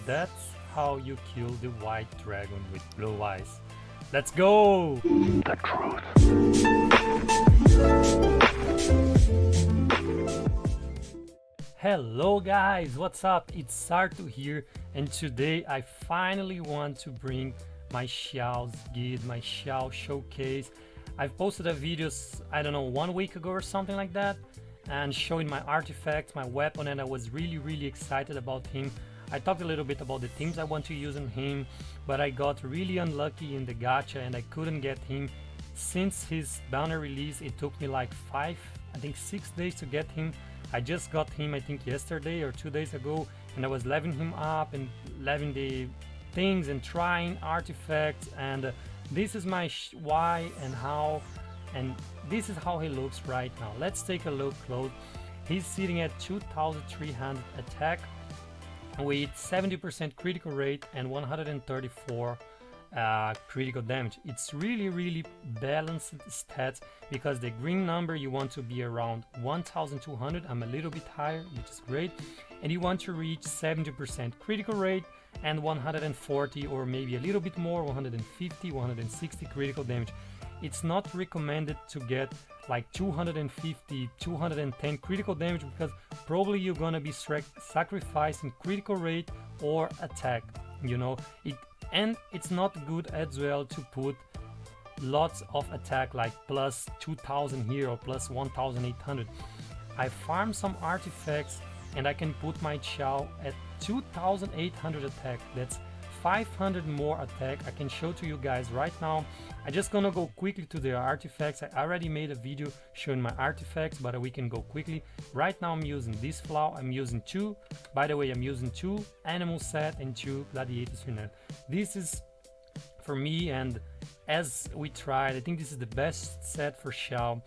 That's how you kill the white dragon with blue eyes. Let's go! The truth. Hello guys, what's up? It's Sartu here, and today I finally want to bring my XIAO's guide, my XIAO showcase. I've posted a video, I don't know, 1 week ago or something like that, and showing my artifacts, my weapon, and I was really excited about him. I talked a little bit about the themes I want to use on him, but I got really unlucky in the gacha and I couldn't get him. Since his banner release, it took me like 6 days to get him. I just got him, I think yesterday or 2 days ago, and I was leveling him up and leveling the things and trying artifacts, and this is my why and how, and this is how he looks right now. Let's take a look close. He's sitting at 2300 attack with 70% critical rate and 134 critical damage. It's really balanced stats, because the green number you want to be around 1200. I'm a little bit higher, which is great, and you want to reach 70% critical rate and 140 or maybe a little bit more, 150, 160 critical damage. It's not recommended to get like 250, 210 critical damage, because probably you're gonna be sacrificing critical rate or attack, you know. And it's not good as well to put lots of attack, like plus 2000 here or plus 1800. I farmed some artifacts and I can put my XIAO at 2800 attack. That's 500 more attack. I can show to you guys right now. I'm just gonna go quickly to the artifacts. I already made a video showing my artifacts, but we can go quickly. Right now I'm using this flower. I'm using 2. By the way, I'm using 2 animal set and 2 gladiators unit. This is for me, and as we tried, I think this is the best set for XIAO.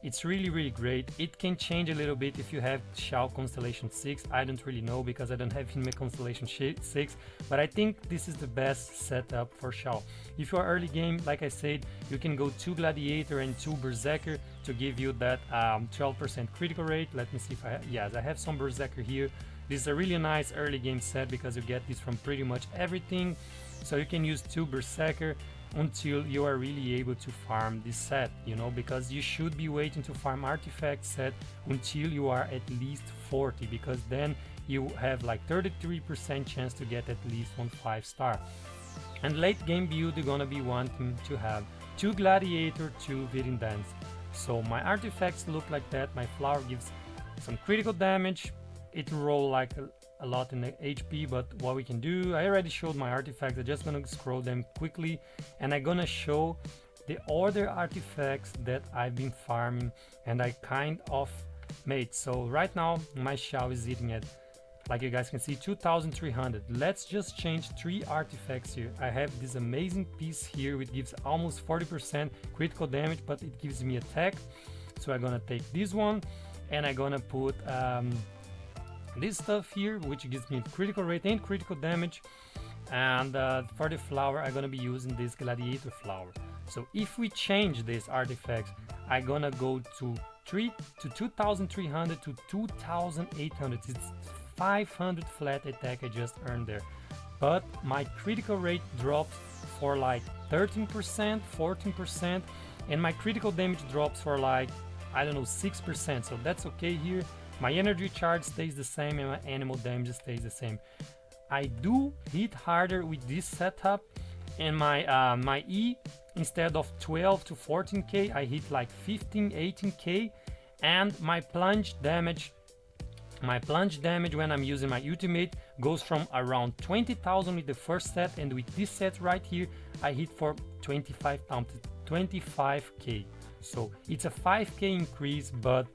It's really great. It can change a little bit if you have XIAO Constellation 6. I don't really know because I don't have him in Constellation 6, but I think this is the best setup for XIAO. If you are early game, like I said, you can go 2 Gladiator and 2 Berserker to give you that 12% critical rate. Let me see if I have some Berserker here. This is a really nice early game set because you get this from pretty much everything. So you can use 2 Berserker until you are really able to farm this set, you know, because you should be waiting to farm artifact set until you are at least 40, because then you have like 33% chance to get at least 1 5-star. And late game build, you're gonna be wanting to have 2 Gladiator, 2 Virin Dance. So my artifacts look like that. My flower gives some critical damage. It roll like a lot in the HP, but what we can do, I already showed my artifacts. I'm just gonna scroll them quickly, and I'm gonna show the other artifacts that I've been farming and I kind of made. So right now my XIAO is sitting at, like you guys can see, 2300. Let's just change 3 artifacts here. I have this amazing piece here which gives almost 40% critical damage, but it gives me attack. So I'm gonna take this one and I'm gonna put this stuff here, which gives me critical rate and critical damage. And for the flower, I'm gonna be using this gladiator flower. So if we change these artifacts, I'm gonna go to 2300 to 2800. It's 500 flat attack I just earned there, but my critical rate drops for like 13%, 14%, and my critical damage drops for like, I don't know, 6%. So that's okay here. My energy charge stays the same and my animal damage stays the same. I do hit harder with this setup, and my my E, instead of 12 to 14k, I hit like 15, 18k, and my plunge damage when I'm using my ultimate goes from around 20,000 with the first set, and with this set right here, I hit for 25k. So it's a 5k increase, but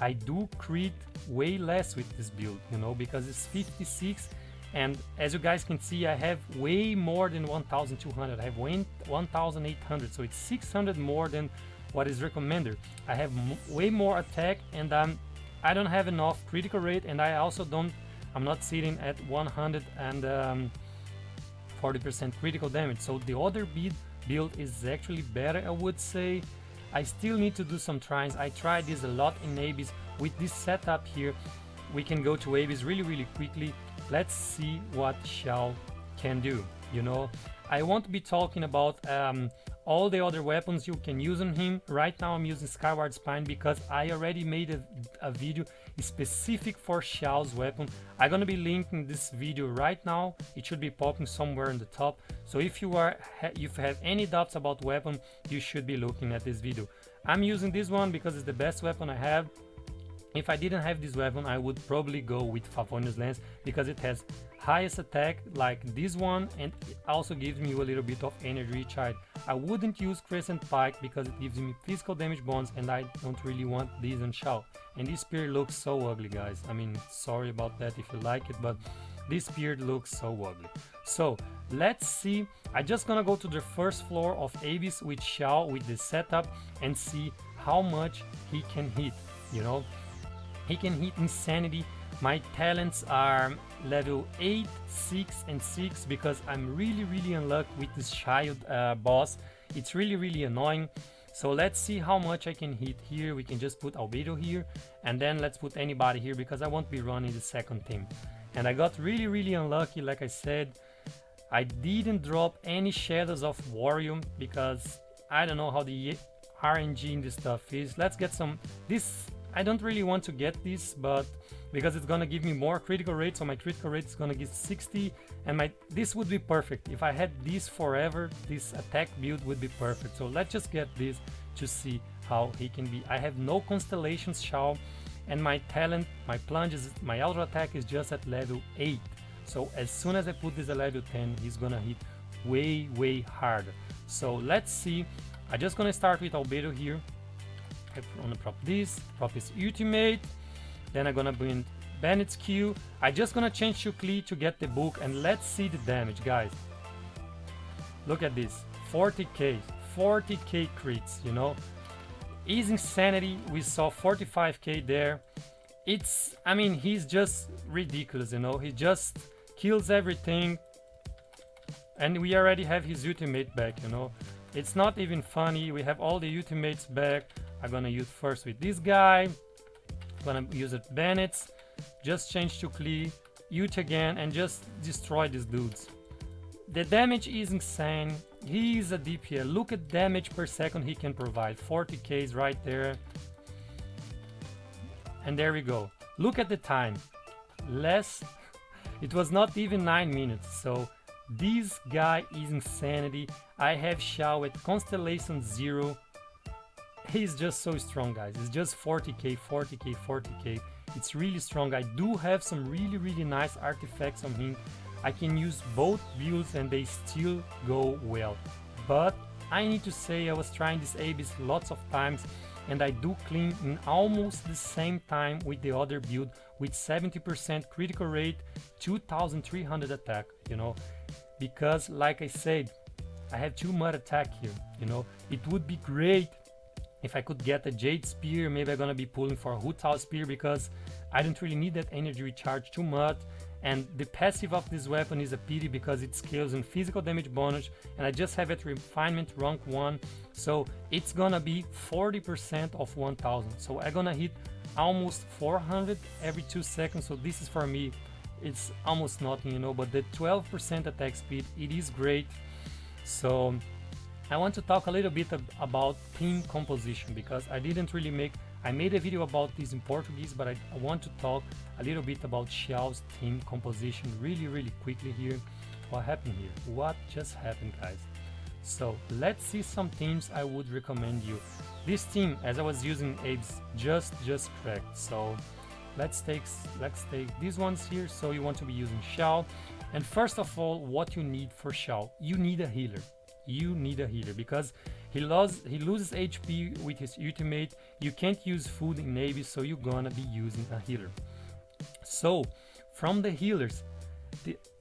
I do crit way less with this build, you know, because it's 56, and as you guys can see, I have way more than 1200. I have 1800, so it's 600 more than what is recommended. I have way more attack, and I don't have enough critical rate, and I'm not sitting at 140% critical damage. So the other build is actually better, I would say. I still need to do some tries. I tried this a lot in Abyss. With this setup here, we can go to Abyss really quickly. let's see what Xiao can do. You know, I won't be talking about all the other weapons you can use on him. Right now I'm using Skyward Spine because I already made a video specific for Xiao's weapon. I'm gonna be linking this video right now. It should be popping somewhere in the top. So if you have any doubts about weapon, you should be looking at this video. I'm using this one because it's the best weapon I have. If I didn't have this weapon, I would probably go with Favonius Lance because it has highest attack like this one, and it also gives me a little bit of energy recharge. I wouldn't use Crescent Pike because it gives me physical damage bonus, and I don't really want these on Xiao. And this spear looks so ugly, guys. I mean, sorry about that if you like it, but this spear looks so ugly. So let's see. I'm just gonna go to the first floor of Abyss with Xiao with the setup and see how much he can hit. You know, he can hit Insanity. My talents are level 8, 6 and 6 because I'm really unlucky with this Childe Boss. It's really annoying. So let's see how much I can hit here. We can just put Albedo here, and then let's put anybody here because I won't be running the second team. And I got really unlucky. Like I said, I didn't drop any Shadows of Warrior because I don't know how the RNG in this stuff is. Let's get some. This I don't really want to get this, but because it's gonna give me more critical rate, so my critical rate is gonna give 60, and this would be perfect. If I had this forever, this attack build would be perfect. So let's just get this to see how he can be. I have no constellations Xiao, and my talent, my plunges, my auto attack is just at level 8. So as soon as I put this at level 10, he's gonna hit way harder. So let's see. I'm just gonna start with Albedo here. I'm gonna prop this, prop his ultimate. Then I'm gonna bring Bennett's Q. I'm just gonna change to Klee to get the book, and let's see the damage, guys. Look at this, 40k crits, you know. His Insanity, we saw 45k there. I mean, he's just ridiculous, you know. He just kills everything, and we already have his ultimate back, you know. It's not even funny. We have all the ultimates back. I'm gonna use first with this guy. Gonna use it Bennett's, just change to Klee, ult again, and just destroy these dudes. The damage is insane. He is a DPS. Look at damage per second he can provide. 40k is right there. And there we go. Look at the time. It was not even 9 minutes. So this guy is insanity. I have Xiao at Constellation 0. He's just so strong, guys. It's just 40k. It's really strong. I do have some really nice artifacts on him. I can use both builds and they still go well. But I need to say I was trying this Abyss lots of times, and I do clean in almost the same time with the other build with 70% critical rate, 2300 attack, you know. Because like I said, I have too much attack here, you know. It would be great if I could get a Jade Spear. Maybe I'm gonna be pulling for a Hu Tao Spear because I don't really need that energy recharge too much. And the passive of this weapon is a pity because it scales in physical damage bonus, and I just have it refinement rank 1, so it's gonna be 40% of 1000. So I'm gonna hit almost 400 every 2 seconds. So this is, for me, it's almost nothing, you know. But the 12% attack speed, it is great. So I want to talk a little bit about team composition because I didn't really I made a video about this in Portuguese, but I want to talk a little bit about Xiao's team composition really quickly here. What happened here? What just happened, guys? So let's see some teams I would recommend you. This team, as I was using Abe's, just cracked. So let's take these ones here. So you want to be using Xiao. And first of all, what you need for Xiao, you need a healer. You need a healer because he loses HP with his ultimate. You can't use food in Navy, so you're gonna be using a healer. So from the healers,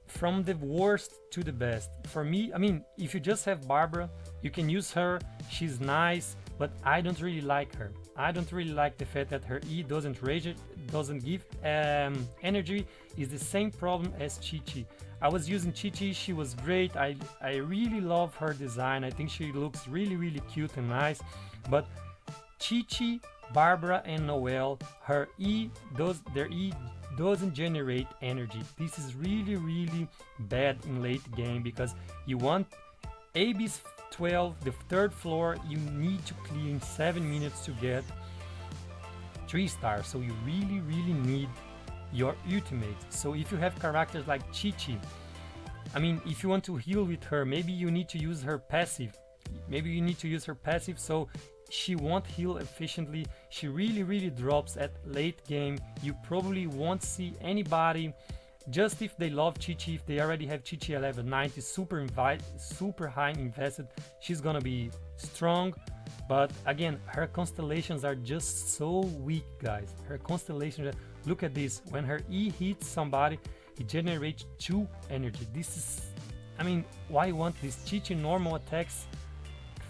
from the worst to the best, for me, I mean, if you just have Barbara, you can use her. She's nice, but I don't really like her. I don't really like the fact that her E doesn't rage, doesn't give energy. Is the same problem as Chi. I was using Chi, she was great. I really love her design. I think she looks really cute and nice. But Chi, Barbara and Noelle, their E doesn't generate energy. This is really bad in late game, because you want AB's 12, the third floor, you need to clear in 7 minutes to get 3 stars. So you really need your ultimate. So if you have characters like Chi-Chi, I mean, if you want to heal with her, maybe you need to use her passive. So she won't heal efficiently. She really drops at late game. You probably won't see anybody, just if they love Chi-Chi, if they already have Chi-Chi at level 90, super high invested, she's gonna be strong. But again, her constellations are just so weak, guys. Her constellations, look at this, when her E hits somebody, it generates 2 energy. This is, I mean, why you want this? Chi-Chi normal attacks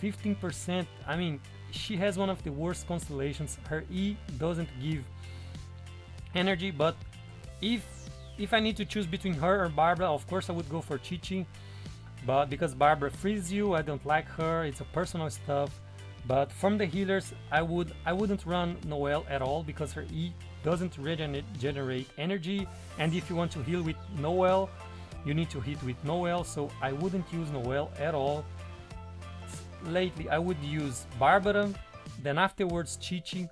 15%. I mean, she has one of the worst constellations. Her E doesn't give energy, but if I need to choose between her or Barbara, of course I would go for Chi-Chi, but because Barbara frees you, I don't like her, it's a personal stuff. But from the healers, I wouldn't run Noelle at all, because her E doesn't generate energy, and if you want to heal with Noelle, you need to hit with Noelle, so I wouldn't use Noelle at all. Lately I would use Barbara, then afterwards Chi-Chi,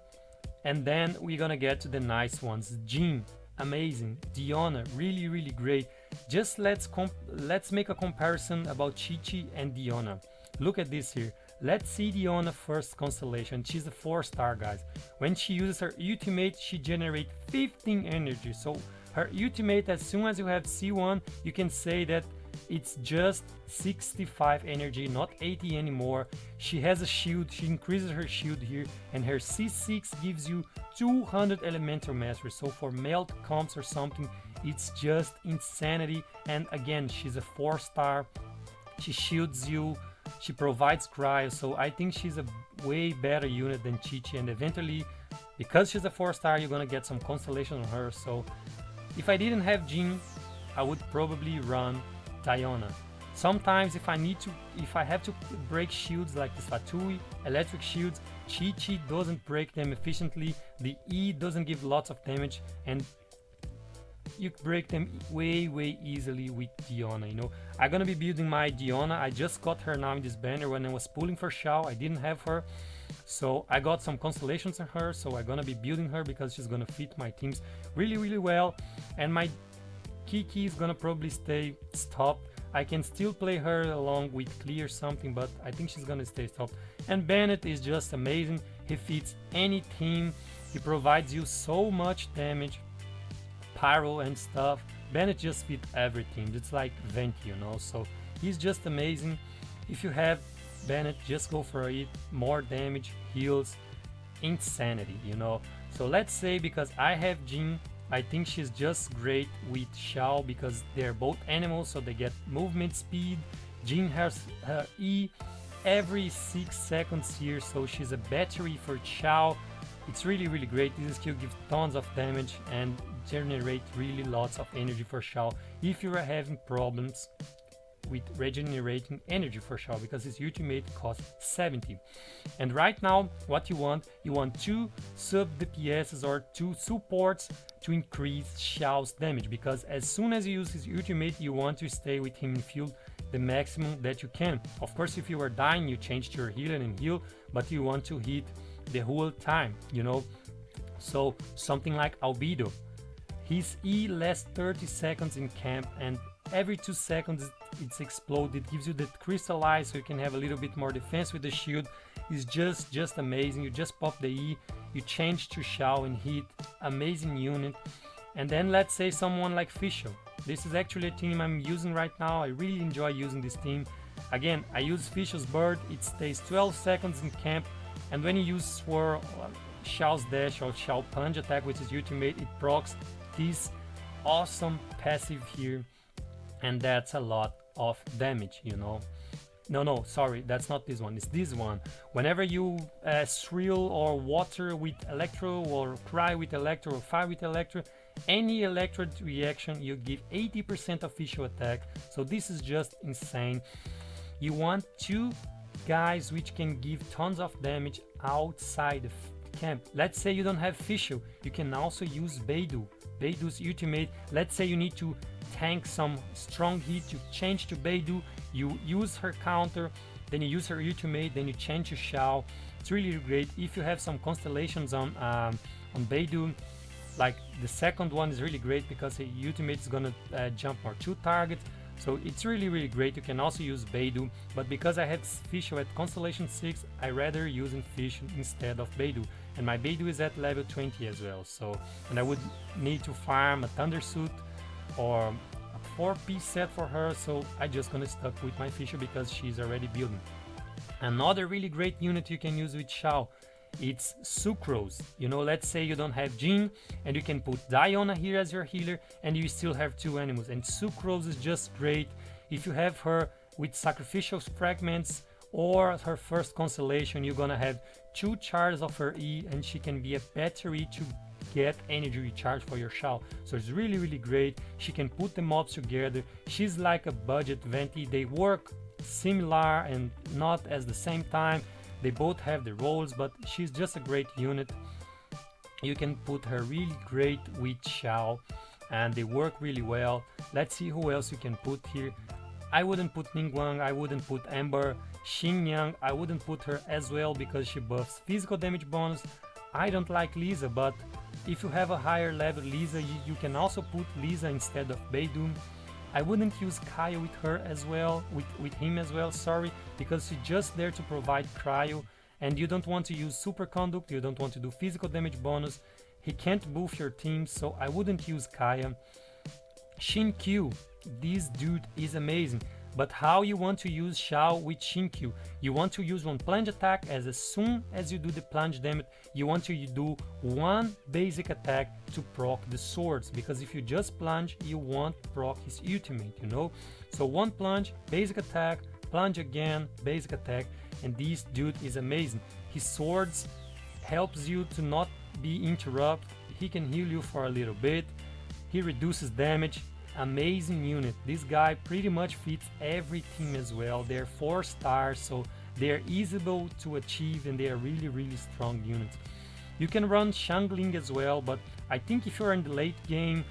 and then we're gonna get to the nice ones. Jean, amazing. Diona, really great. Just let's make a comparison about Chi-Chi and Diona. Look at this here. Let's see Diona first constellation. She's a 4-star, guys. When she uses her ultimate, she generates 15 energy. So her ultimate, as soon as you have C1, you can say that it's just 65 energy, not 80 anymore. She has a shield, she increases her shield here, and her C6 gives you 200 elemental mastery. So for melt comps or something, it's just insanity. And again, she's a 4-star. She shields you, she provides cryo, so I think she's a way better unit than Chi-Chi, and eventually, because she's a 4-star, you're gonna get some constellation on her. So if I didn't have Jean, I would probably run Diona. Sometimes if I have to break shields like this Fatui, electric shields, Chi-Chi doesn't break them efficiently, the E doesn't give lots of damage, and you break them way easily with Diona, you know. I'm gonna be building my Diona. I just got her now in this banner. When I was pulling for Xiao, I didn't have her, so I got some constellations on her, so I'm gonna be building her because she's gonna fit my teams really well. And my Kiki is gonna probably stay stopped. I can still play her along with Clear something, but I think she's gonna stay stopped. And Bennett is just amazing. He fits any team. He provides you so much damage, pyro and stuff. Bennett just fits everything. It's like Venti, you know, so he's just amazing. If you have Bennett, just go for it. More damage, heals, insanity, you know. So let's say, because I have Jean, I think she's just great with Xiao, because they're both animals, so they get movement speed. Jean has her E every 6 seconds here, so she's a battery for Xiao. It's really great. This skill gives tons of damage and generate really lots of energy for Xiao if you are having problems with regenerating energy for Xiao, because his ultimate costs 70. And right now, what you want 2 sub DPSs or 2 supports to increase Xiao's damage, because as soon as you use his ultimate, you want to stay with him in field the maximum that you can. Of course, if you are dying, you change to your healer and heal, but you want to hit the whole time, you know. So something like Albedo, his E lasts 30 seconds in camp, and every 2 seconds it's exploded. It gives you that crystallize, so you can have a little bit more defense with the shield. It's just amazing. You just pop the E, you change to Xiao and hit. Amazing unit. And then let's say someone like Fischl. This is actually a team I'm using right now. I really enjoy using this team. Again, I use Fischl's bird. It stays 12 seconds in camp, and when you use Swirl, Xiao's dash or Xiao punch attack with his ultimate, it procs this awesome passive here, and that's a lot of damage, you know. No, sorry, that's not this one, it's this one. Whenever you shrill or water with electro, or cry with electro, or fire with electro, any electro reaction, you give 80% official attack. So this is just insane. You want 2 guys which can give tons of damage outside the camp. Let's say you don't have Fischl, you can also use Beidou. Beidu's ultimate. Let's say you need to tank some strong hit, you change to Beidu, you use her counter, then you use her ultimate, then you change to Xiao. It's really great. If you have some constellations on Beidu, like the second one is really great because the ultimate is gonna jump more 2 targets. So it's really great. You can also use Beidu, but because I had Fischl at Constellation 6, I rather using Fischl instead of Beidu. And my Beidu is at level 20 as well. So, and I would need to farm a Thundersuit or a 4-piece set for her. So I just gonna stuck with my Fischl because she's already building. Another really great unit you can use with Xiao, it's Sucrose. You know, let's say you don't have Jin and you can put Diona here as your healer and you still have 2 animals, and Sucrose is just great if you have her with sacrificial fragments or her first constellation. You're gonna have 2 charges of her E and she can be a battery to get energy recharge for your Xiao. So it's really great. She can put the mobs together. She's like a budget Venti. They work similar and not at the same time. They both have the roles, but she's just a great unit. You can put her really great with Xiao and they work really well. Let's see who else you can put here. I wouldn't put Ningguang, I wouldn't put Ember. Xinqiang, I wouldn't put her as well because she buffs physical damage bonus. I don't like Lisa, but if you have a higher level Lisa, you can also put Lisa instead of Beidu. I wouldn't use Kaio with her as well, with him as well, sorry, because she's just there to provide cryo, and you don't want to use superconduct, you don't want to do physical damage bonus. He can't buff your team, so I wouldn't use Kaia. Xingqiu, this dude is amazing, but how you want to use Xiao with Xingqiu? You want to use one plunge attack, as soon as you do the plunge damage, you want to do one basic attack to proc the swords, because if you just plunge, you won't proc his ultimate, you know? So one plunge, basic attack, plunge again, basic attack, and this dude is amazing. His swords helps you to not be interrupted, he can heal you for a little bit, he reduces damage. Amazing unit. This guy pretty much fits every team as well. They're 4 stars, so they're easy to achieve and they are really strong units. You can run Xiangling as well, but I think if you're in the late game,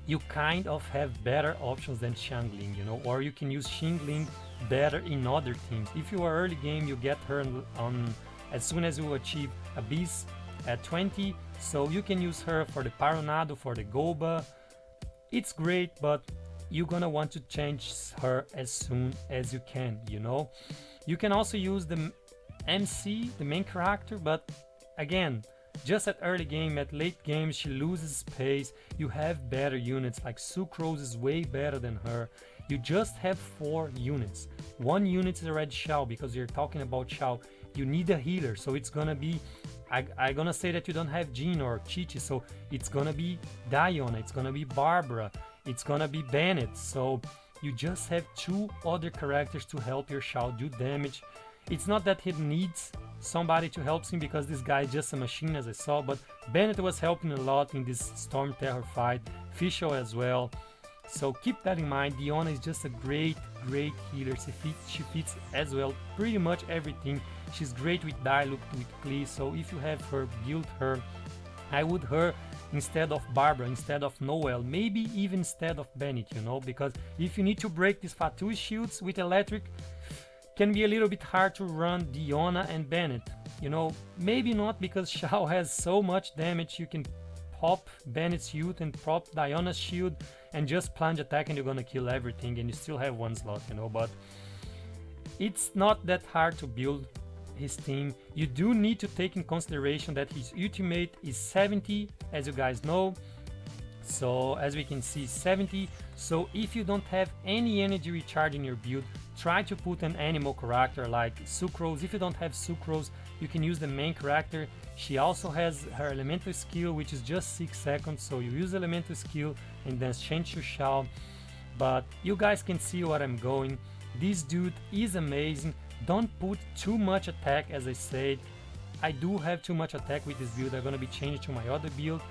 you kind of have better options than Xiangling, you know, or you can use Xingling better in other teams. If you are early game, you get her on as soon as you achieve Abyss at 20, so you can use her for the Paronado, for the Goba. It's great, but you're gonna want to change her as soon as you can, you know. You can also use the MC, the main character, but again, just at early game, at late game, she loses space. You have better units, like Sucrose is way better than her. You just have 4 units. 1 unit is a red Xiao, because you're talking about Xiao. You need a healer, so it's gonna be I'm gonna say that you don't have Jean or Chichi, so it's gonna be Diona, it's gonna be Barbara, it's gonna be Bennett. So you just have 2 other characters to help your Xiao do damage. It's not that he needs somebody to help him, because this guy is just a machine, as I saw, but Bennett was helping a lot in this Stormterror fight, Fischl as well. So keep that in mind. Diona is just a great healer. She fits as well pretty much everything. She's great with Diluc, with Klee, so if you have her, build her. I would her instead of Barbara, instead of Noelle, maybe even instead of Bennett, you know, because if you need to break these Fatu shields with electric, can be a little bit hard to run Diona and Bennett, you know. Maybe not, because Xiao has so much damage. You can pop Bennett's ult and pop Diona's shield and just plunge attack and you're gonna kill everything and you still have 1 slot, you know. But it's not that hard to build his team. You do need to take in consideration that his ultimate is 70, as you guys know. So as we can see, 70. So if you don't have any energy recharge in your build, try to put an animal character like Sucrose. If you don't have Sucrose, you can use the main character. She also has her elemental skill, which is just 6 seconds, so you use elemental skill and then change to Xiao. But you guys can see what I'm going. This dude is amazing. Don't put too much attack, as I said. I do have too much attack with this build. I'm gonna be changing to my other build.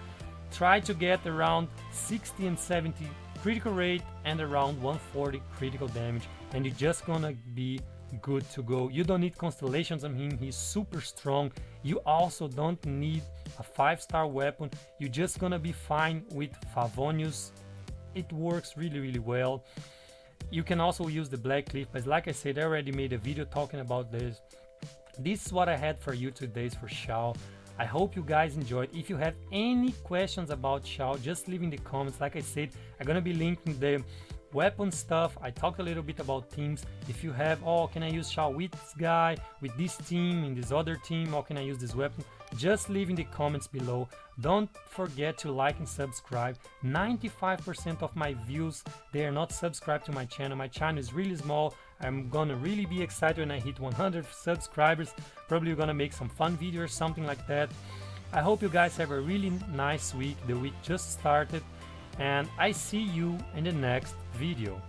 Try to get around 60 and 70 critical rate and around 140 critical damage, and you're just gonna be good to go. You don't need constellations on him, he's super strong. You also don't need a 5-star weapon, you're just gonna be fine with Favonius. It works really well. You can also use the Black Cliff, but like I said, I already made a video talking about this. This is what I had for you today for XIAO. I hope you guys enjoyed. If you have any questions about XIAO, just leave in the comments. Like I said, I'm gonna be linking the weapon stuff. I talked a little bit about teams. If you have, oh, can I use XIAO with this guy, with this team, in this other team, or can I use this weapon? Just leave in the comments below. Don't forget to like and subscribe. 95% of my views, they are not subscribed to my channel. My channel is really small. I'm gonna really be excited when I hit 100 subscribers. Probably gonna make some fun videos or something like that. I hope you guys have a really nice week. The week just started, and I see you in the next video.